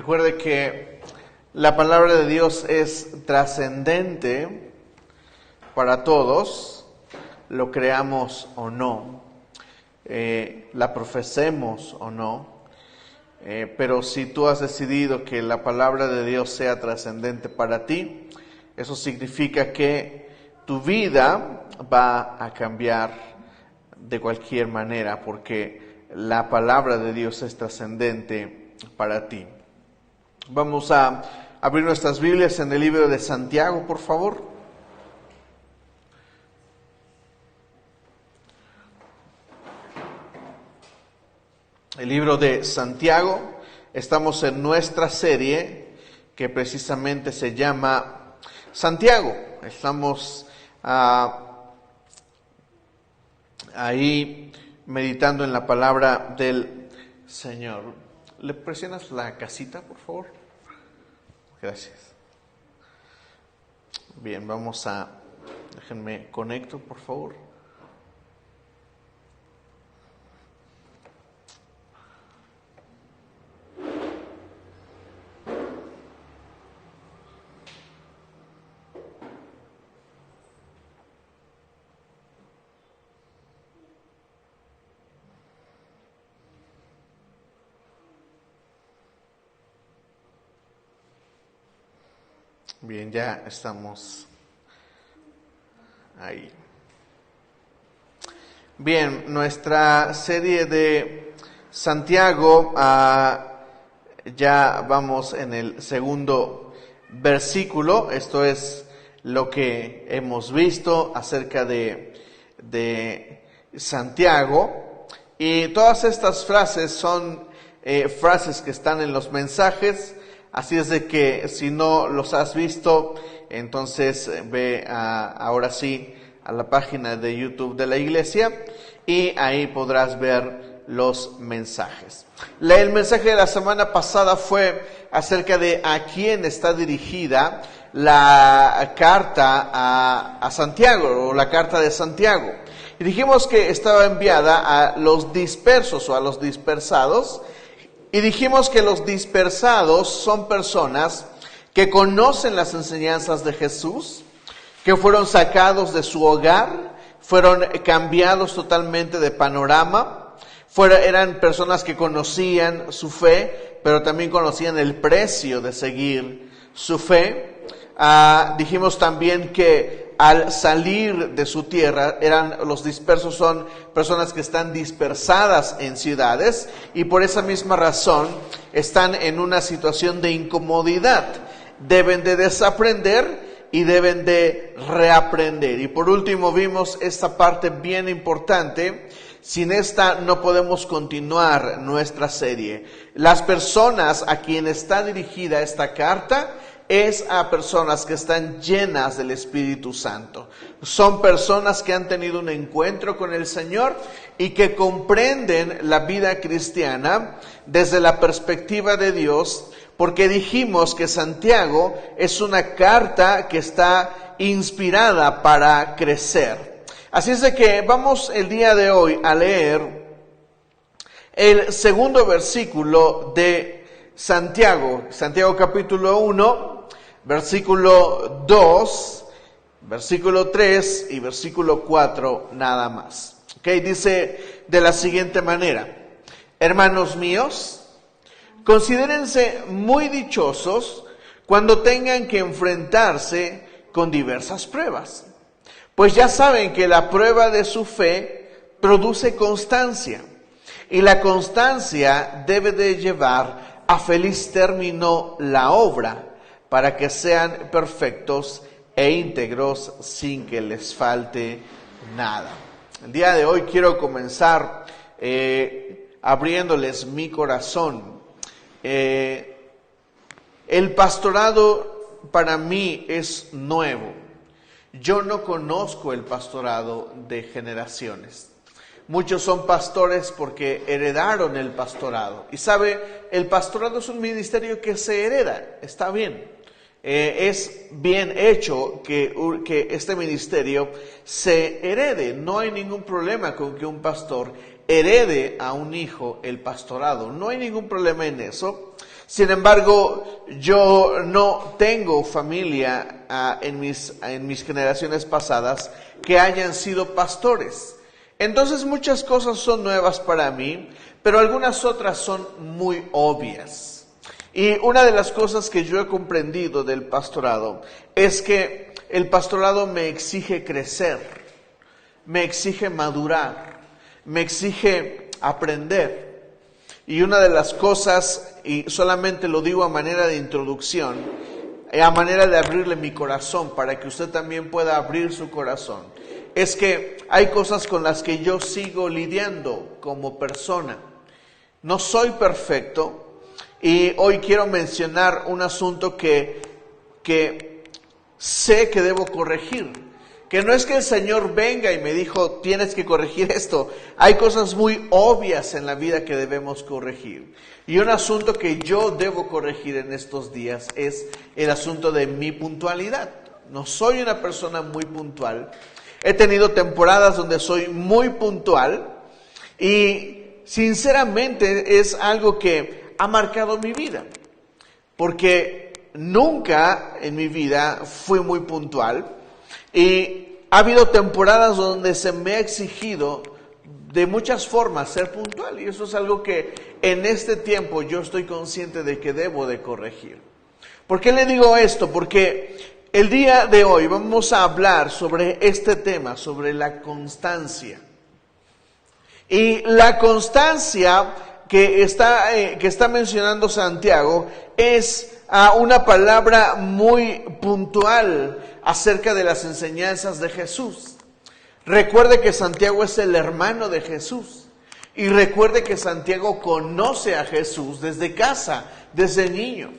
Recuerde que la palabra de Dios es trascendente para todos, lo creamos o no, la profesemos o no, pero si tú has decidido que la palabra de Dios sea trascendente para ti, eso significa que tu vida va a cambiar de cualquier manera, porque la palabra de Dios es trascendente para ti. Vamos a abrir nuestras Biblias en el libro de Santiago, por favor. El libro de Santiago, estamos en nuestra serie que precisamente se llama Santiago. Estamos ahí meditando en la palabra del Señor. ¿Le presionas la casita, por favor? Gracias. Bien, déjenme conecto, por favor. Bien, ya estamos ahí. Bien, nuestra serie de Santiago, ya vamos en el segundo versículo. Esto es lo que hemos visto acerca de Santiago. Y todas estas frases son frases que están en los mensajes. Así es de que si no los has visto, entonces ve ahora sí a la página de YouTube de la iglesia y ahí podrás ver los mensajes. El mensaje de la semana pasada fue acerca de a quién está dirigida la carta a Santiago o la carta de Santiago. Y dijimos que estaba enviada a los dispersos o a los dispersados. Y dijimos que los dispersados son personas que conocen las enseñanzas de Jesús, que fueron sacados de su hogar, fueron cambiados totalmente de panorama, eran personas que conocían su fe, pero también conocían el precio de seguir su fe. Dijimos también que al salir de su tierra, los dispersos son personas que están dispersadas en ciudades y por esa misma razón están en una situación de incomodidad. Deben de desaprender y deben de reaprender. Y por último vimos esta parte bien importante. Sin esta no podemos continuar nuestra serie. Las personas a quien está dirigida esta carta es a personas que están llenas del Espíritu Santo. Son personas que han tenido un encuentro con el Señor y que comprenden la vida cristiana desde la perspectiva de Dios, porque dijimos que Santiago es una carta que está inspirada para crecer. Así es de que vamos el día de hoy a leer el segundo versículo de Santiago capítulo 1, versículo 2, versículo 3 y versículo 4 nada más. Dice de la siguiente manera: hermanos míos, considérense muy dichosos cuando tengan que enfrentarse con diversas pruebas, pues ya saben que la prueba de su fe produce constancia, y la constancia debe de llevar a feliz término la obra, para que sean perfectos e íntegros sin que les falte nada. El día de hoy quiero comenzar abriéndoles mi corazón. El pastorado para mí es nuevo. Yo no conozco el pastorado de generaciones. Muchos son pastores porque heredaron el pastorado. Y sabe, el pastorado es un ministerio que se hereda, está bien. Es bien hecho que este ministerio se herede. No hay ningún problema con que un pastor herede a un hijo el pastorado. No hay ningún problema en eso. Sin embargo, yo no tengo familia en mis generaciones pasadas que hayan sido pastores. Entonces muchas cosas son nuevas para mí, pero algunas otras son muy obvias. Y una de las cosas que yo he comprendido del pastorado es que el pastorado me exige crecer, me exige madurar, me exige aprender. Y una de las cosas, y solamente lo digo a manera de introducción, a manera de abrirle mi corazón para que usted también pueda abrir su corazón, es que hay cosas con las que yo sigo lidiando como persona. No soy perfecto y hoy quiero mencionar un asunto que sé que debo corregir. Que no es que el Señor venga y me dijo, tienes que corregir esto. Hay cosas muy obvias en la vida que debemos corregir. Y un asunto que yo debo corregir en estos días es el asunto de mi puntualidad. No soy una persona muy puntual. He tenido temporadas donde soy muy puntual y sinceramente es algo que ha marcado mi vida. Porque nunca en mi vida fui muy puntual. Y ha habido temporadas donde se me ha exigido de muchas formas ser puntual. Y eso es algo que en este tiempo yo estoy consciente de que debo de corregir. ¿Por qué le digo esto? Porque el día de hoy vamos a hablar sobre este tema, sobre la constancia. Y la constancia que está mencionando Santiago es una palabra muy puntual acerca de las enseñanzas de Jesús. Recuerde que Santiago es el hermano de Jesús. Y recuerde que Santiago conoce a Jesús desde casa, desde niño.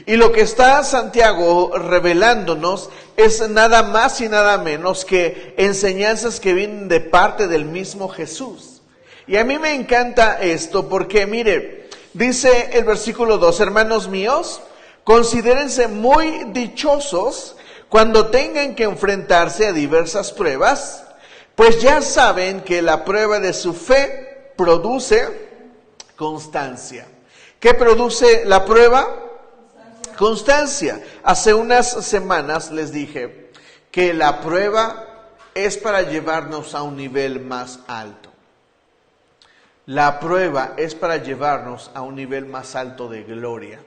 Y lo que está Santiago revelándonos es nada más y nada menos que enseñanzas que vienen de parte del mismo Jesús. Y a mí me encanta esto porque, mire, dice el versículo 2, hermanos míos, considérense muy dichosos cuando tengan que enfrentarse a diversas pruebas, pues ya saben que la prueba de su fe produce constancia. ¿Qué produce la prueba? Constancia. Hace unas semanas les dije que la prueba es para llevarnos a un nivel más alto. La prueba es para llevarnos a un nivel más alto de gloria,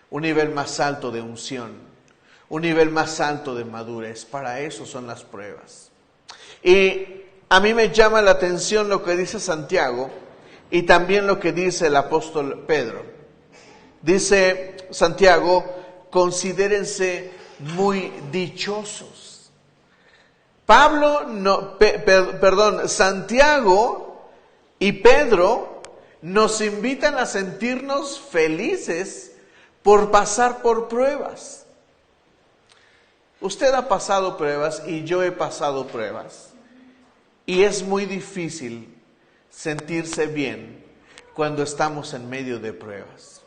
un nivel más alto de unción, un nivel más alto de madurez. Para eso son las pruebas. Y a mí me llama la atención lo que dice Santiago y también lo que dice el apóstol Pedro. Dice Santiago, considérense muy dichosos. Santiago y Pedro nos invitan a sentirnos felices por pasar por pruebas. Usted ha pasado pruebas y yo he pasado pruebas. Y es muy difícil sentirse bien cuando estamos en medio de pruebas.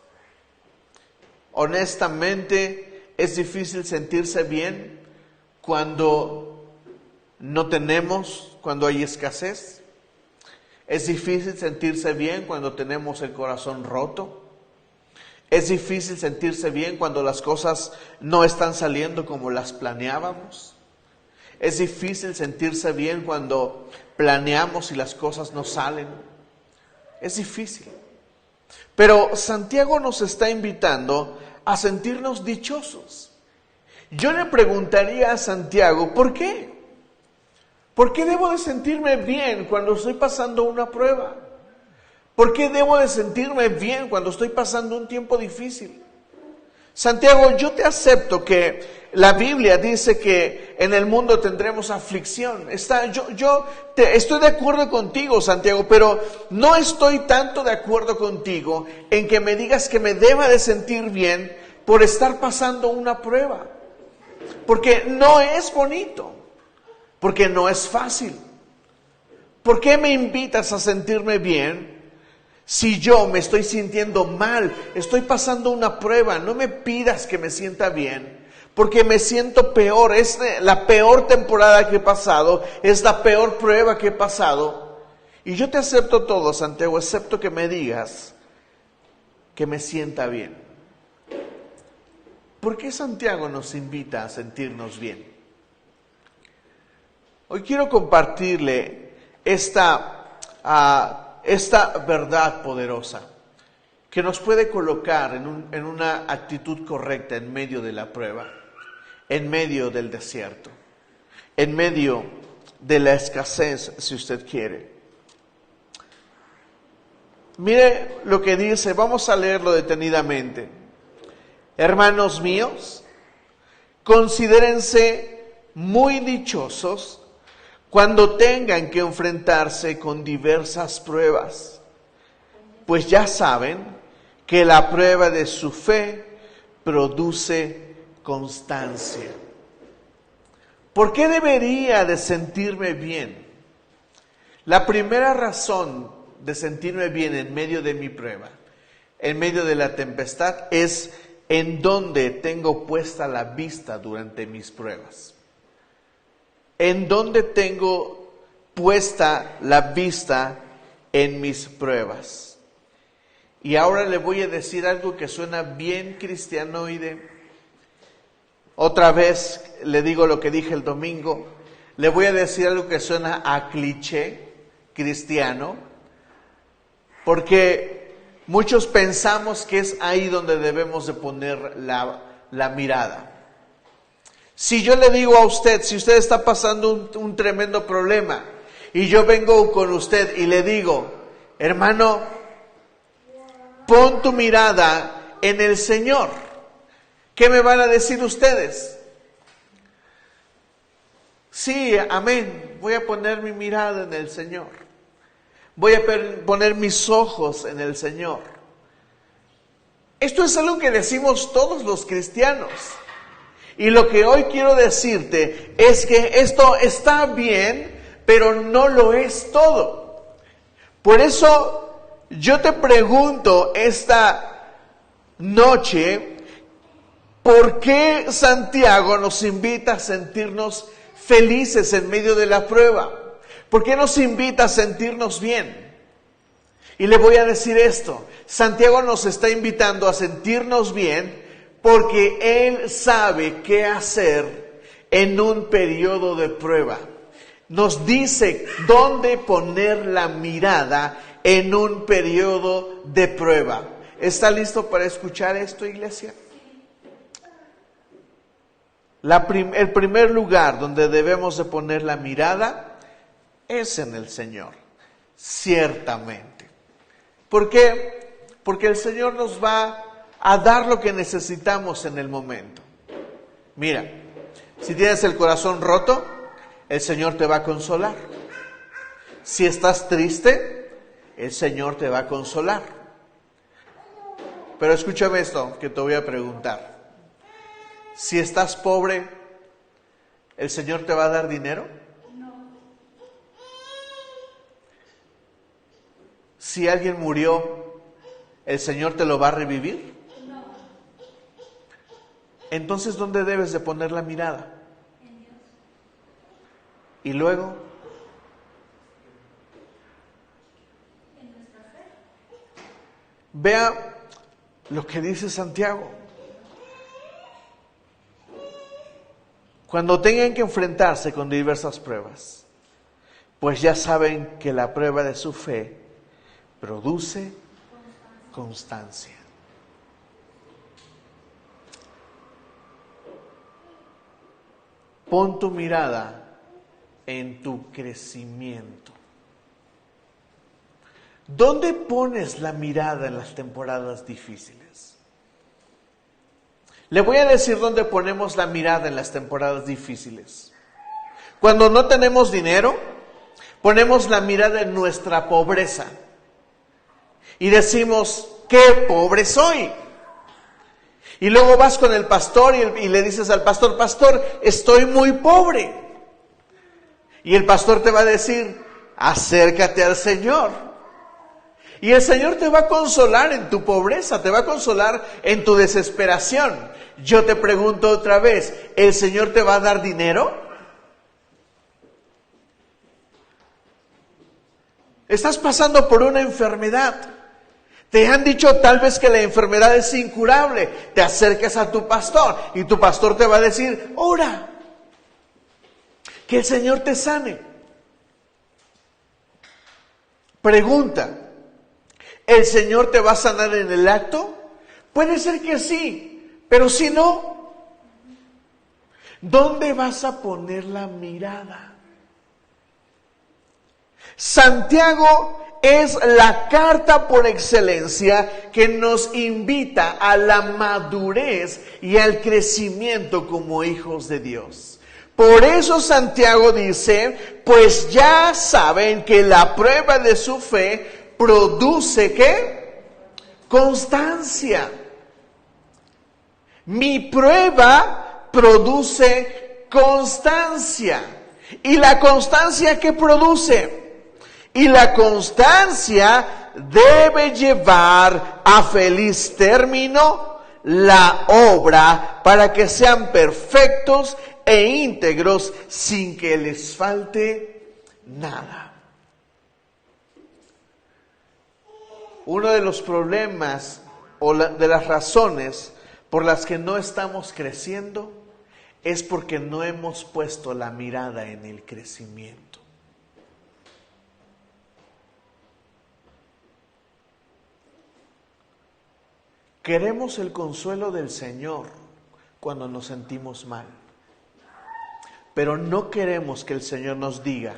Honestamente, es difícil sentirse bien cuando no tenemos, cuando hay escasez. Es difícil sentirse bien cuando tenemos el corazón roto. Es difícil sentirse bien cuando las cosas no están saliendo como las planeábamos. Es difícil sentirse bien cuando planeamos y las cosas no salen. Es difícil. Pero Santiago nos está invitando a sentirnos dichosos. Yo le preguntaría a Santiago, ¿por qué? ¿Por qué debo de sentirme bien cuando estoy pasando una prueba? ¿Por qué debo de sentirme bien cuando estoy pasando un tiempo difícil? Santiago, yo te acepto que la Biblia dice que en el mundo tendremos aflicción. Yo estoy de acuerdo contigo, Santiago, pero no estoy tanto de acuerdo contigo en que me digas que me deba de sentir bien por estar pasando una prueba. Porque no es bonito, porque no es fácil. ¿Por qué me invitas a sentirme bien si yo me estoy sintiendo mal? Estoy pasando una prueba, no me pidas que me sienta bien. Porque me siento peor, es la peor temporada que he pasado, es la peor prueba que he pasado. Y yo te acepto todo, Santiago, excepto que me digas que me sienta bien. ¿Por qué Santiago nos invita a sentirnos bien? Hoy quiero compartirle esta verdad poderosa que nos puede colocar en una actitud correcta en medio de la prueba, en medio del desierto, en medio de la escasez, si usted quiere. Mire lo que dice, vamos a leerlo detenidamente. Hermanos míos, considérense muy dichosos cuando tengan que enfrentarse con diversas pruebas, pues ya saben que la prueba de su fe produce constancia. ¿Por qué debería de sentirme bien? La primera razón de sentirme bien en medio de mi prueba, en medio de la tempestad, es en donde tengo puesta la vista durante mis pruebas. En donde tengo puesta la vista en mis pruebas. Y ahora le voy a decir algo que suena bien cristianoide. Otra vez le digo lo que dije el domingo. Le voy a decir algo que suena a cliché cristiano. Porque muchos pensamos que es ahí donde debemos de poner la mirada. Si yo le digo a usted, si usted está pasando un tremendo problema y yo vengo con usted y le digo, hermano, pon tu mirada en el Señor, ¿qué me van a decir ustedes? Sí, amén, voy a poner mi mirada en el Señor. Voy a poner mis ojos en el Señor. Esto es algo que decimos todos los cristianos. Y lo que hoy quiero decirte es que esto está bien, pero no lo es todo. Por eso yo te pregunto esta noche, ¿por qué Santiago nos invita a sentirnos felices en medio de la prueba? ¿Por qué nos invita a sentirnos bien? Y le voy a decir esto, Santiago nos está invitando a sentirnos bien porque Él sabe qué hacer en un periodo de prueba. Nos dice dónde poner la mirada en un periodo de prueba. ¿Está listo para escuchar esto, iglesia? El primer lugar donde debemos de poner la mirada es en el Señor, ciertamente. ¿Por qué? Porque el Señor nos va a dar lo que necesitamos en el momento. Mira, si tienes el corazón roto, el Señor te va a consolar. Si estás triste, el Señor te va a consolar. Pero escúchame esto que te voy a preguntar. Si estás pobre, ¿el Señor te va a dar dinero? Si alguien murió, ¿el Señor te lo va a revivir? Entonces, ¿dónde debes de poner la mirada? En Dios. Y luego, en nuestra fe. Vea lo que dice Santiago. Cuando tengan que enfrentarse con diversas pruebas, pues ya saben que la prueba de su fe produce constancia. Pon tu mirada en tu crecimiento. ¿Dónde pones la mirada en las temporadas difíciles? Le voy a decir dónde ponemos la mirada en las temporadas difíciles. Cuando no tenemos dinero, ponemos la mirada en nuestra pobreza. Y decimos, ¡qué pobre soy! Y luego vas con el pastor y le dices al pastor, pastor, estoy muy pobre. Y el pastor te va a decir, acércate al Señor. Y el Señor te va a consolar en tu pobreza, te va a consolar en tu desesperación. Yo te pregunto otra vez, ¿el Señor te va a dar dinero? Estás pasando por una enfermedad. Te han dicho tal vez que la enfermedad es incurable. Te acercas a tu pastor y tu pastor te va a decir, ora, que el Señor te sane. Pregunta, ¿el Señor te va a sanar en el acto? Puede ser que sí, pero si no, ¿dónde vas a poner la mirada? Santiago es la carta por excelencia que nos invita a la madurez y al crecimiento como hijos de Dios. Por eso Santiago dice, pues ya saben que la prueba de su fe produce ¿qué? Constancia. Mi prueba produce constancia. ¿Y la constancia qué produce? Y la constancia debe llevar a feliz término la obra para que sean perfectos e íntegros sin que les falte nada. Uno de los problemas o de las razones por las que no estamos creciendo es porque no hemos puesto la mirada en el crecimiento. Queremos el consuelo del Señor cuando nos sentimos mal, pero no queremos que el Señor nos diga,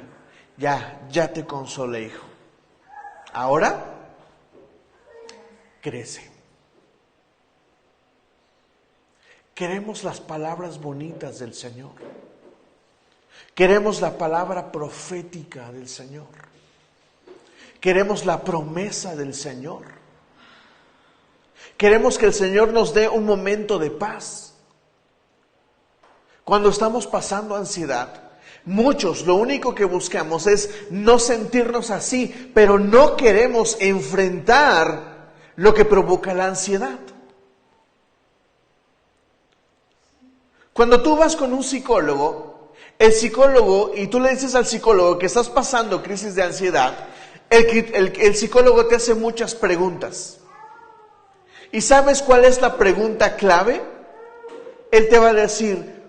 ya te consolé, hijo. Ahora, crece. Queremos las palabras bonitas del Señor. Queremos la palabra profética del Señor. Queremos la promesa del Señor. Queremos que el Señor nos dé un momento de paz. Cuando estamos pasando ansiedad, muchos lo único que buscamos es no sentirnos así, pero no queremos enfrentar lo que provoca la ansiedad. Cuando tú vas con un psicólogo, y tú le dices al psicólogo que estás pasando crisis de ansiedad, el psicólogo te hace muchas preguntas. ¿Y sabes cuál es la pregunta clave? Él te va a decir,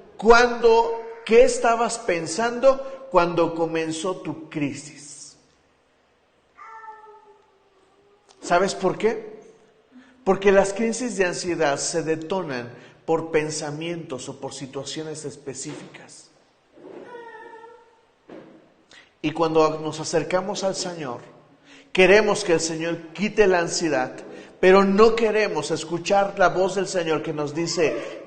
¿qué estabas pensando cuando comenzó tu crisis? ¿Sabes por qué? Porque las crisis de ansiedad se detonan por pensamientos o por situaciones específicas. Y cuando nos acercamos al Señor, queremos que el Señor quite la ansiedad, pero no queremos escuchar la voz del Señor que nos dice,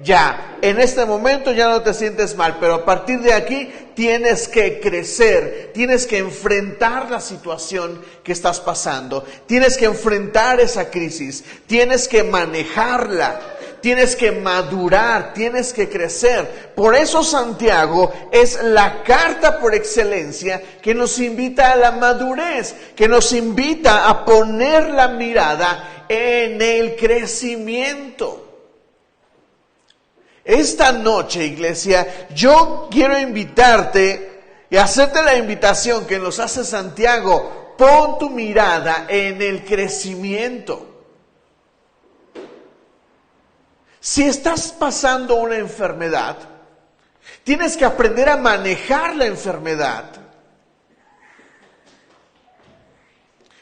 en este momento ya no te sientes mal, pero a partir de aquí tienes que crecer, tienes que enfrentar la situación que estás pasando, tienes que enfrentar esa crisis, tienes que manejarla, tienes que madurar, tienes que crecer. Por eso Santiago es la carta por excelencia que nos invita a la madurez, que nos invita a poner la mirada en el crecimiento. Esta noche, iglesia, yo quiero invitarte y hacerte la invitación que nos hace Santiago. Pon tu mirada en el crecimiento. Si estás pasando una enfermedad, tienes que aprender a manejar la enfermedad.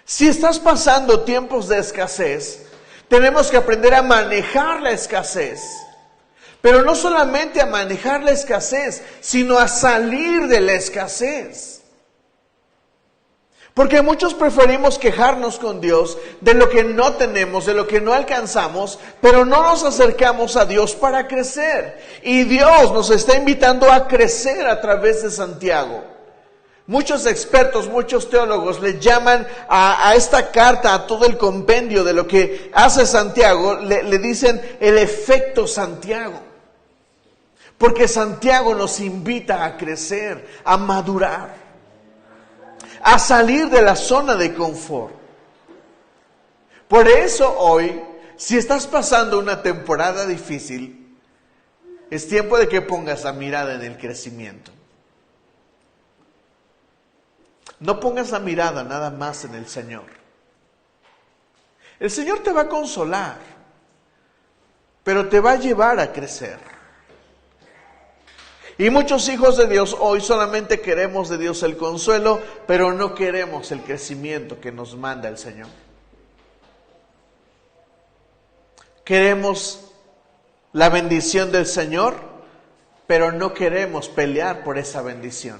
Si estás pasando tiempos de escasez, tenemos que aprender a manejar la escasez. Pero no solamente a manejar la escasez, sino a salir de la escasez. Porque muchos preferimos quejarnos con Dios de lo que no tenemos, de lo que no alcanzamos, pero no nos acercamos a Dios para crecer. Y Dios nos está invitando a crecer a través de Santiago. Muchos expertos, muchos teólogos le llaman a esta carta, a todo el compendio de lo que hace Santiago, le dicen el efecto Santiago. Porque Santiago nos invita a crecer, a madurar, a salir de la zona de confort. Por eso hoy, si estás pasando una temporada difícil, es tiempo de que pongas la mirada en el crecimiento. No pongas la mirada nada más en el Señor. El Señor te va a consolar, pero te va a llevar a crecer. Y muchos hijos de Dios hoy solamente queremos de Dios el consuelo, pero no queremos el crecimiento que nos manda el Señor. Queremos la bendición del Señor, pero no queremos pelear por esa bendición.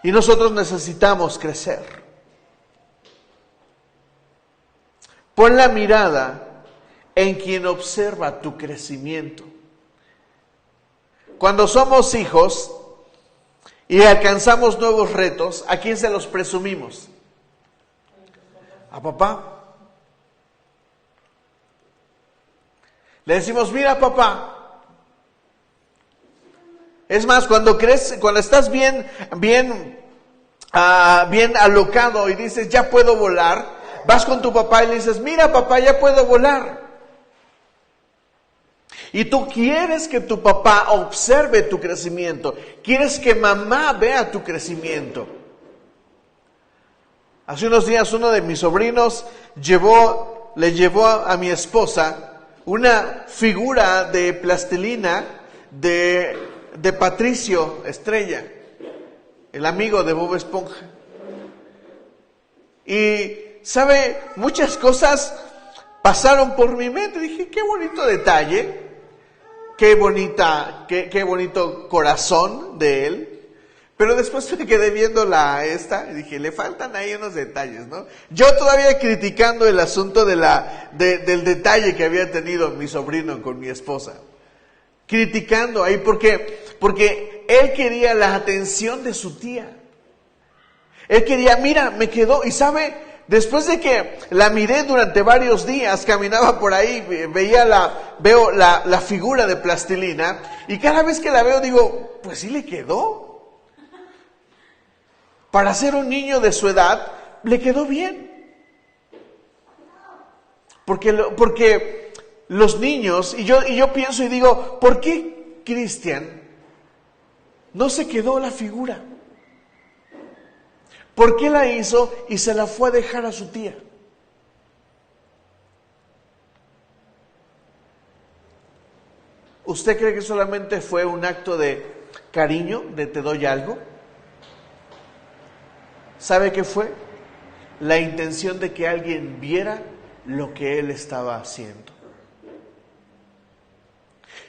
Y nosotros necesitamos crecer. Pon la mirada en quien observa tu crecimiento. Cuando somos hijos y alcanzamos nuevos retos, ¿a quién se los presumimos? ¿A papá? Le decimos, mira papá. Es más, cuando estás bien alocado y dices, ya puedo volar, vas con tu papá y le dices, mira papá, ya puedo volar. Y tú quieres que tu papá observe tu crecimiento, quieres que mamá vea tu crecimiento. Hace unos días uno de mis sobrinos le llevó a mi esposa una figura de plastilina de Patricio Estrella, el amigo de Bob Esponja. Y, ¿sabe? Muchas cosas pasaron por mi mente. Dije, qué bonito detalle, qué bonito corazón de él. Pero después me quedé viendo y dije, le faltan ahí unos detalles, ¿no? Yo todavía criticando el asunto del detalle que había tenido mi sobrino con mi esposa. Criticando ahí porque él quería la atención de su tía. Él quería, mira, me quedó, y sabe, después de que la miré durante varios días, caminaba por ahí, veo la figura de plastilina, y cada vez que la veo digo, pues sí le quedó. Para ser un niño de su edad, le quedó bien. Porque los niños, y yo pienso y digo, ¿por qué Cristian no se quedó la figura? ¿Por qué la hizo y se la fue a dejar a su tía? ¿Usted cree que solamente fue un acto de cariño, de te doy algo? ¿Sabe qué fue? La intención de que alguien viera lo que él estaba haciendo.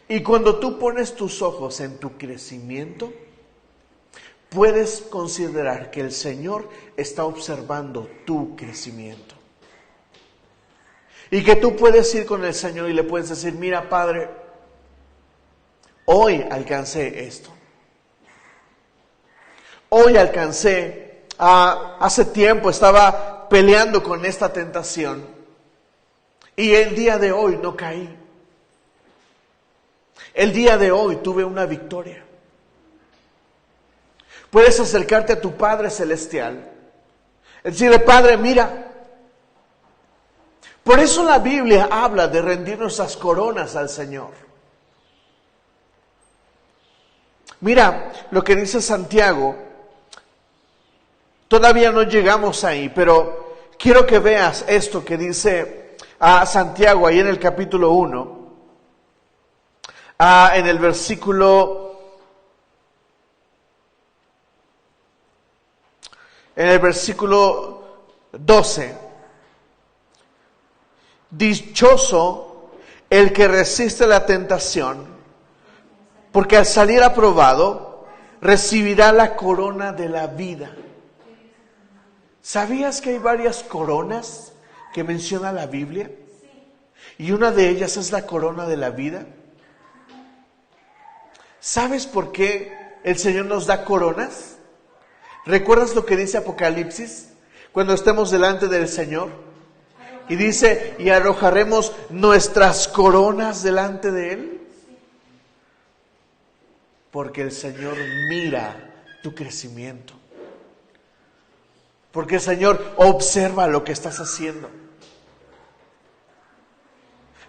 Y cuando tú pones tus ojos en tu crecimiento, puedes considerar que el Señor está observando tu crecimiento. Y que tú puedes ir con el Señor y le puedes decir, mira Padre, hoy alcancé esto. Hoy alcancé, hace tiempo estaba peleando con esta tentación. Y el día de hoy no caí. El día de hoy tuve una victoria. Puedes acercarte a tu Padre Celestial y decirle, Padre, mira. Por eso la Biblia habla de rendir nuestras coronas al Señor. Mira lo que dice Santiago. Todavía no llegamos ahí, pero quiero que veas esto que dice Santiago ahí en el capítulo 1. En el versículo 12, dichoso el que resiste la tentación, porque al salir aprobado recibirá la corona de la vida. ¿Sabías que hay varias coronas que menciona la Biblia? Y una de ellas es la corona de la vida. ¿Sabes por qué el Señor nos da coronas? ¿Recuerdas lo que dice Apocalipsis? Cuando estemos delante del Señor. Y dice, y arrojaremos nuestras coronas delante de Él. Porque el Señor mira tu crecimiento. Porque el Señor observa lo que estás haciendo.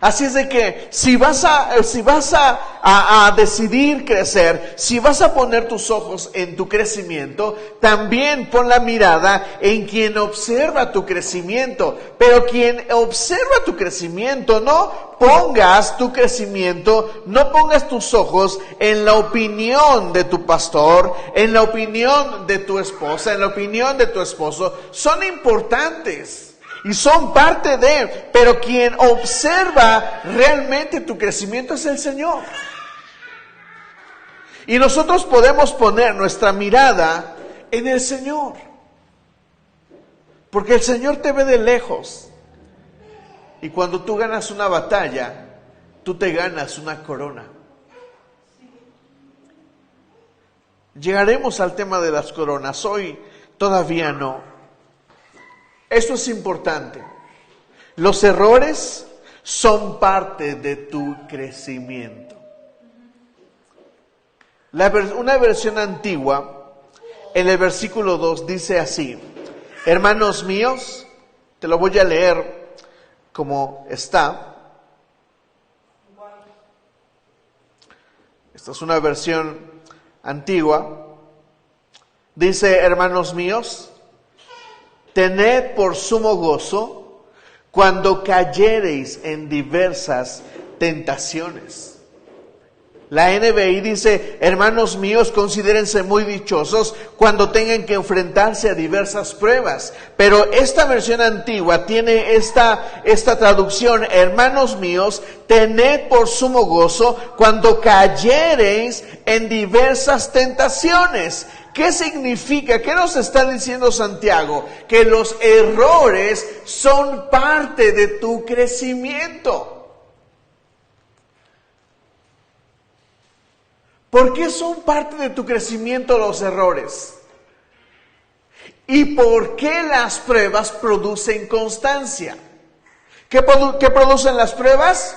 Así es de que si vas a decidir crecer, si vas a poner tus ojos en tu crecimiento, también pon la mirada en quien observa tu crecimiento. Pero quien observa tu crecimiento, no pongas tu crecimiento, no pongas tus ojos en la opinión de tu pastor, en la opinión de tu esposa, en la opinión de tu esposo. Son importantes. Y son parte de, pero quien observa realmente tu crecimiento es el Señor. Y nosotros podemos poner nuestra mirada en el Señor. Porque el Señor te ve de lejos. Y cuando tú ganas una batalla, tú te ganas una corona. Llegaremos al tema de las coronas. Hoy todavía no. Esto es importante. Los errores son parte de tu crecimiento. Una versión antigua, en el versículo 2, dice así: hermanos míos, te lo voy a leer como está. Esta es una versión antigua. Dice: hermanos míos, tened por sumo gozo cuando cayereis en diversas tentaciones. La NBI dice: hermanos míos, considérense muy dichosos cuando tengan que enfrentarse a diversas pruebas. Pero esta versión antigua tiene esta traducción: hermanos míos, tened por sumo gozo cuando cayereis en diversas tentaciones. ¿Qué significa? ¿Qué nos está diciendo Santiago? Que los errores son parte de tu crecimiento. ¿Por qué son parte de tu crecimiento los errores? ¿Y por qué las pruebas producen constancia? ¿Qué producen las pruebas?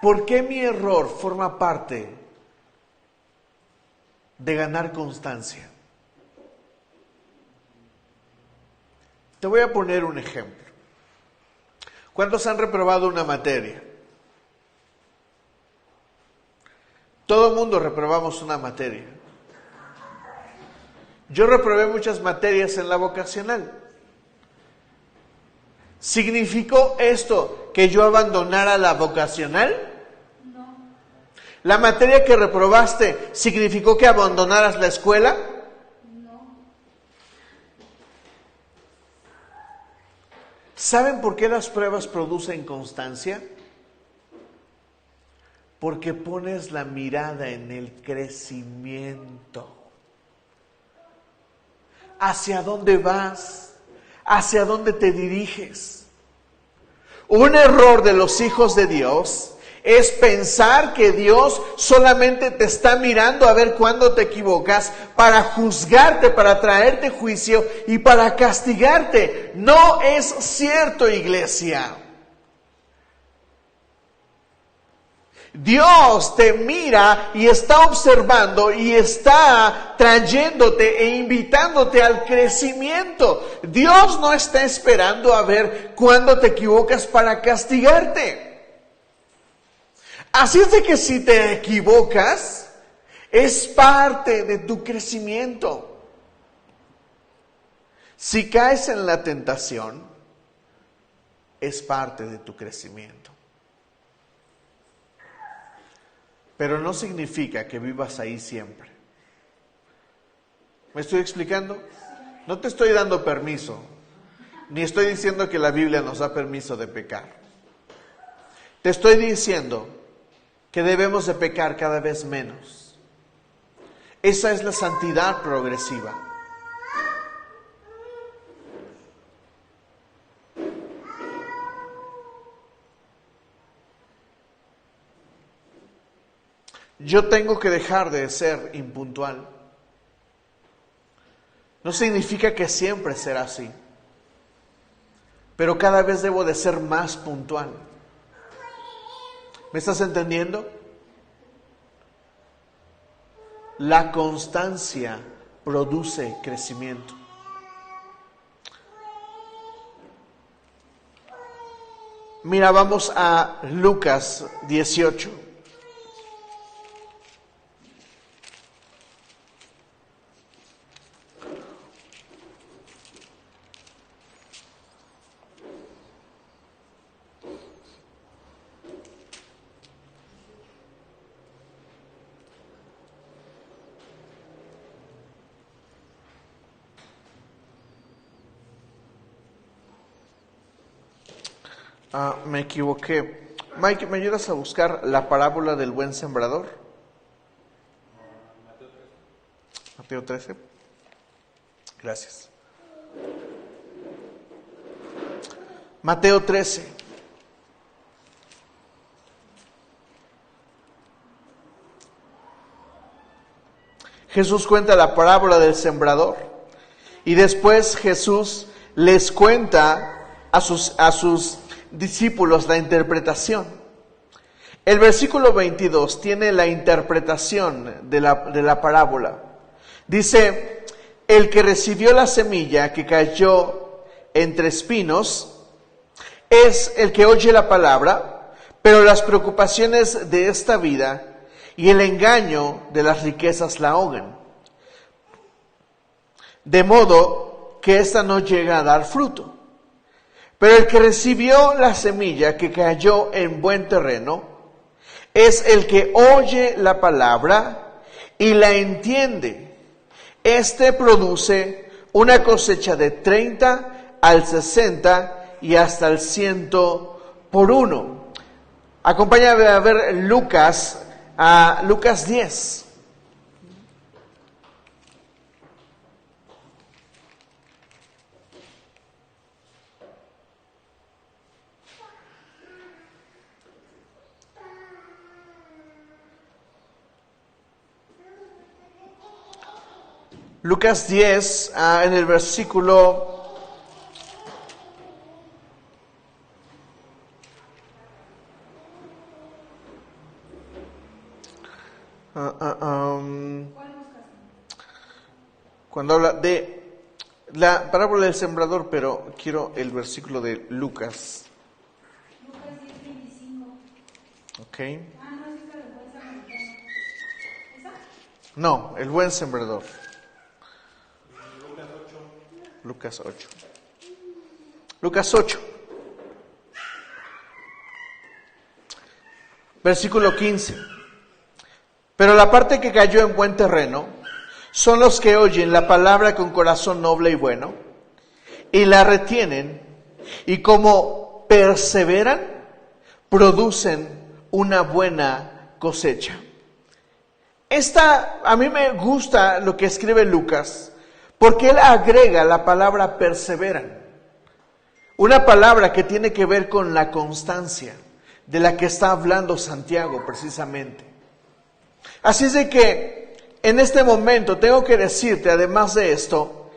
¿Por qué mi error forma parte de ganar constancia? Te voy a poner un ejemplo. ¿Cuántos han reprobado una materia? Todo el mundo reprobamos una materia. Yo reprobé muchas materias en la vocacional. ¿Significó esto que yo abandonara la vocacional? No. ¿La materia que reprobaste significó que abandonaras la escuela? No. ¿Saben por qué las pruebas producen constancia? Porque pones la mirada en el crecimiento. ¿Hacia dónde vas? ¿Hacia dónde te diriges? Un error de los hijos de Dios es pensar que Dios solamente te está mirando a ver cuándo te equivocas para juzgarte, para traerte juicio y para castigarte. No es cierto, iglesia. Dios te mira y está observando y está trayéndote e invitándote al crecimiento. Dios no está esperando a ver cuándo te equivocas para castigarte. Así es de que si te equivocas, es parte de tu crecimiento. Si caes en la tentación, es parte de tu crecimiento. Pero no significa que vivas ahí siempre. ¿Me estoy explicando? No te estoy dando permiso, ni estoy diciendo que la Biblia nos da permiso de pecar. Te estoy diciendo que debemos de pecar cada vez menos. Esa es la santidad progresiva. Yo tengo que dejar de ser impuntual. No significa que siempre será así, pero cada vez debo de ser más puntual. ¿Me estás entendiendo? La constancia produce crecimiento. Mira, vamos a Lucas 18. Me equivoqué. Mike, ¿me ayudas a buscar la parábola del buen sembrador? Mateo 13. Gracias. Mateo 13. Jesús cuenta la parábola del sembrador y después Jesús les cuenta a sus discípulos la interpretación. El versículo 22 tiene la interpretación de la parábola. Dice: el que recibió la semilla que cayó entre espinos es el que oye la palabra, pero las preocupaciones de esta vida y el engaño de las riquezas la ahogan, de modo que ésta no llega a dar fruto. Pero el que recibió la semilla que cayó en buen terreno es el que oye la palabra y la entiende. Este produce una cosecha de 30 al 60 y hasta el 100 por uno. Acompáñame a ver Lucas 10. Lucas 10, en el versículo 'Cuando habla de la parábola del sembrador, pero quiero el versículo de Lucas. Lucas 10:25. Ok. No es esta del buen samaritano. ¿Esa? No, el buen sembrador. Lucas 8. Lucas 8. Versículo 15. Pero la parte que cayó en buen terreno son los que oyen la palabra con corazón noble y bueno, y la retienen, y como perseveran, producen una buena cosecha. A mí me gusta lo que escribe Lucas, porque él agrega la palabra perseveran, una palabra que tiene que ver con la constancia, de la que está hablando Santiago precisamente. Así es de que en este momento tengo que decirte, además de esto,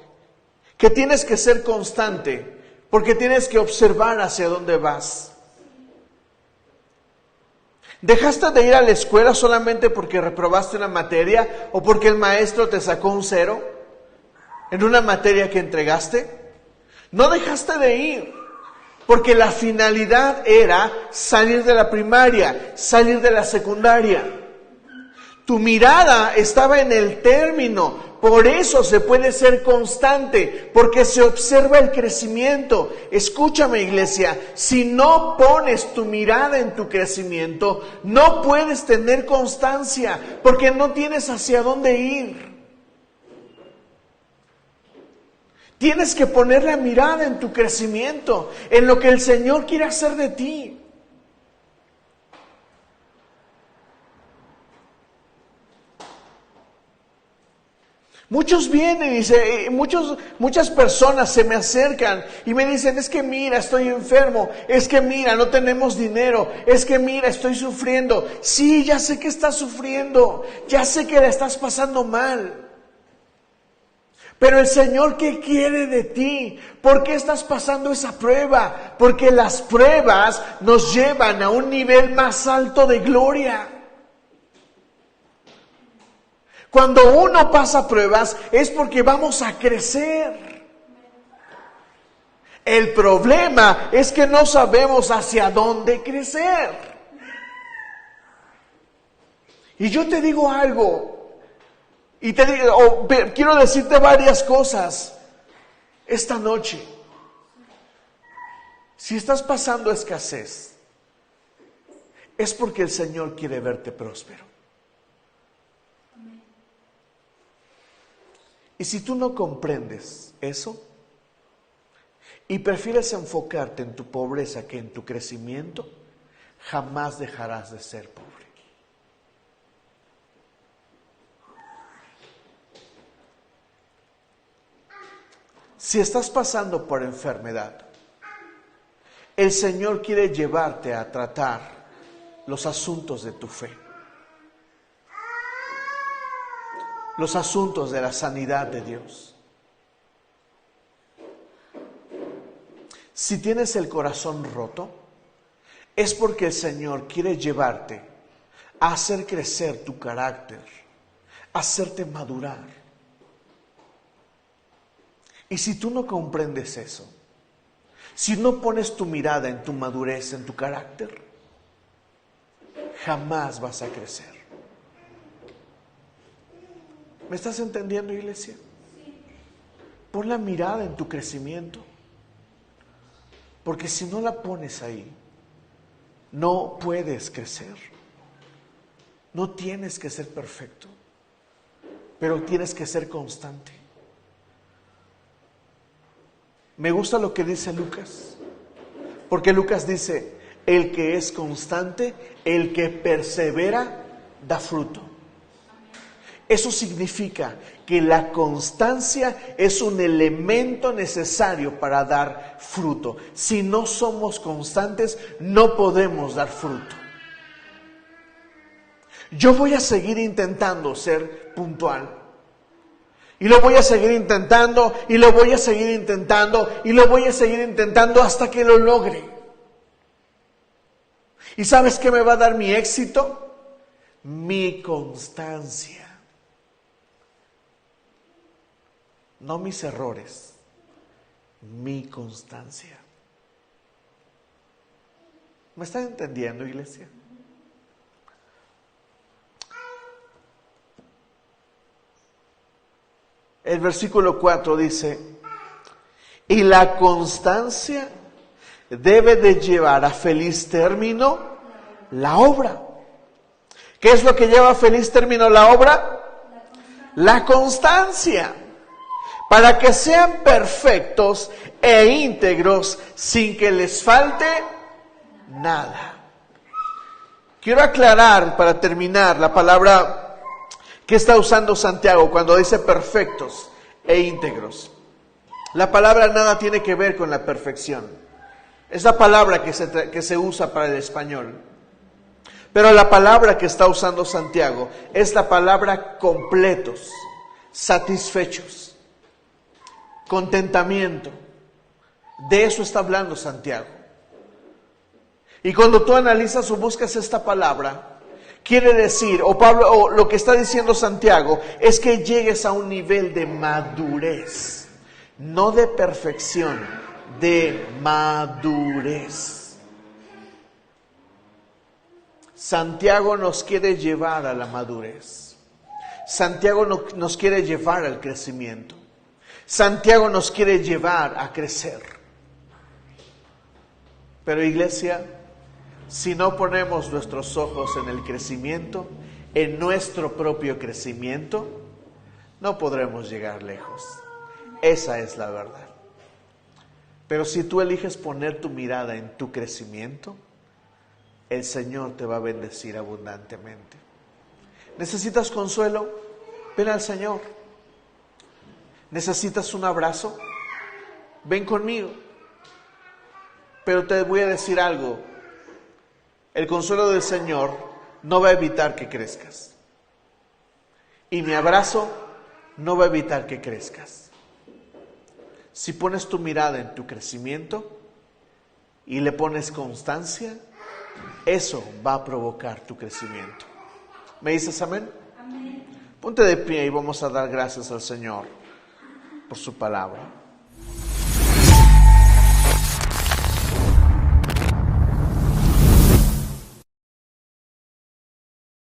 que tienes que ser constante, porque tienes que observar hacia dónde vas. ¿Dejaste de ir a la escuela solamente porque reprobaste una materia o porque el maestro te sacó un 0 en una materia que entregaste? No dejaste de ir, porque la finalidad era salir de la primaria, salir de la secundaria. Tu mirada estaba en el término, por eso se puede ser constante, porque se observa el crecimiento. Escúchame, iglesia, si no pones tu mirada en tu crecimiento, no puedes tener constancia, porque no tienes hacia dónde ir. Tienes que poner la mirada en tu crecimiento, en lo que el Señor quiere hacer de ti. Muchos vienen y muchas personas se me acercan y me dicen: es que mira, estoy enfermo, es que mira, no tenemos dinero, es que mira, estoy sufriendo. Sí, ya sé que estás sufriendo, ya sé que la estás pasando mal. Pero el Señor, ¿qué quiere de ti? ¿Por qué estás pasando esa prueba? Porque las pruebas nos llevan a un nivel más alto de gloria. Cuando uno pasa pruebas es porque vamos a crecer. El problema es que no sabemos hacia dónde crecer. Y yo te digo algo, y quiero decirte varias cosas esta noche. Si estás pasando escasez, es porque el Señor quiere verte próspero. Y si tú no comprendes eso y prefieres enfocarte en tu pobreza que en tu crecimiento, jamás dejarás de ser pobre. Si estás pasando por enfermedad, el Señor quiere llevarte a tratar los asuntos de tu fe, los asuntos de la sanidad de Dios. Si tienes el corazón roto, es porque el Señor quiere llevarte a hacer crecer tu carácter, a hacerte madurar. Y si tú no comprendes eso, si no pones tu mirada en tu madurez, en tu carácter, jamás vas a crecer. ¿Me estás entendiendo, iglesia? Pon la mirada en tu crecimiento, porque si no la pones ahí, no puedes crecer. No tienes que ser perfecto, pero tienes que ser constante. Me gusta lo que dice Lucas, porque Lucas dice, el que es constante, el que persevera, da fruto. Eso significa que la constancia es un elemento necesario para dar fruto. Si no somos constantes, no podemos dar fruto. Yo voy a seguir intentando ser puntual. Y lo voy a seguir intentando, y lo voy a seguir intentando, y lo voy a seguir intentando hasta que lo logre. ¿Y sabes qué me va a dar mi éxito? Mi constancia. No mis errores, mi constancia. ¿Me están entendiendo, iglesia? El versículo 4 dice, y la constancia debe de llevar a feliz término la obra. ¿Qué es lo que lleva a feliz término la obra? La constancia. Para que sean perfectos e íntegros sin que les falte nada. Quiero aclarar para terminar la palabra que está usando Santiago cuando dice perfectos e íntegros. La palabra nada tiene que ver con la perfección. Es la palabra que se usa para el español. Pero la palabra que está usando Santiago es la palabra completos, satisfechos, contentamiento. De eso está hablando Santiago. Y cuando tú analizas o buscas esta palabra, quiere decir, o lo que está diciendo Santiago, es que llegues a un nivel de madurez, no de perfección, de madurez. Santiago nos quiere llevar a la madurez. Santiago nos quiere llevar al crecimiento. Santiago nos quiere llevar a crecer. Pero iglesia, si no ponemos nuestros ojos en el crecimiento, en nuestro propio crecimiento, no podremos llegar lejos. Esa es la verdad. Pero si tú eliges poner tu mirada en tu crecimiento, el Señor te va a bendecir abundantemente. ¿Necesitas consuelo? Ven al Señor. ¿Necesitas un abrazo? Ven conmigo. Pero te voy a decir algo. El consuelo del Señor no va a evitar que crezcas. Y mi abrazo no va a evitar que crezcas. Si pones tu mirada en tu crecimiento y le pones constancia, eso va a provocar tu crecimiento. ¿Me dices amén? Amén. Ponte de pie y vamos a dar gracias al Señor por su palabra.